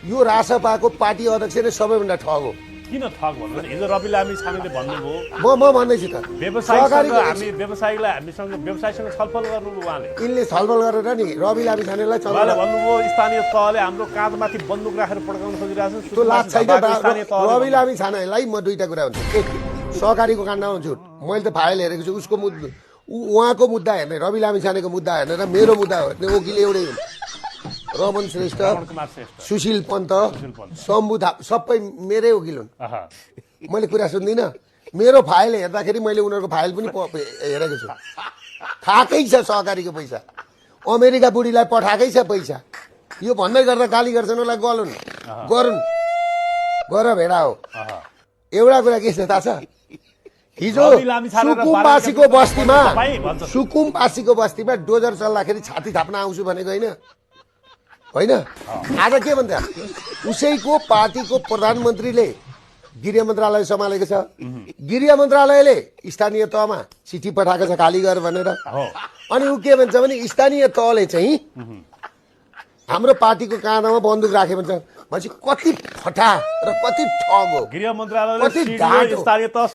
यो रासपाको पार्टी अध्यक्ष नै सबैभन्दा ठग हो। किन ठग भन्नु हिजो रवि लामी छानेले भन्नुभयो म भन्दैछु त हामीसँग व्यवसायीसँग छलफल गर्नु उहाँले यिनले छलफल गरेर नि रवि लामी छानेलाई उहाँले भन्नुभयो स्थानीय तहले हाम्रो काँधमाथि बन्दुक राखेर पड्काउन खोजिरहेको छ त्यो लाज छैन। रवि लामी छानेलाई म दुईटा कुरा भन्छु। एक, सहकारीको काण्डमा झुट। मैले त फाइल हेरेको छु। उसको मुद्दा उहाँको मुद्दा हेर्ने, रवि लामी छानेको मुद्दा हेर्ने र मेरो मुद्दा हेर्ने वकिल एउटै हुन्। रमन श्रेष्ठ, सुशील पन्त, शम्भु थापा सबै मेरै वकिल हुन्। मैले कुरा सुन्दिनँ। मेरो फाइल हेर्दाखेरि मैले उनीहरूको फाइल पनि हेरेको छु। खाएकै छ सहकारीको पैसा, अमेरिका बुढीलाई पठाएकै छ पैसा। यो भन्दै गर्दा गाली गर्छन् उसलाई गलुन् गर भेडा हो। एउटा कुरा के छ थाहा छ, हिजो सुकुम्बासीको बस्तीमा डोजर चल्दाखेरि छाती थाप्न आउँछु भनेको होइन। आज के भन्छ, उसैको पार्टीको प्रधानमन्त्रीले गृह मन्त्रालय सम्हालेको छ। गृह मन्त्रालयले स्थानीय तहमा चिठी पठाएको छ खाली गर भनेर। अनि ऊ के भन्छ भने स्थानीय तहले चाहिँ हाम्रो पार्टीको काँधमा बन्दुक राखे भन्छ। कति फटा र कति ठग हो, गृह मन्त्रालयले कति घाट हो। स्थानीय तह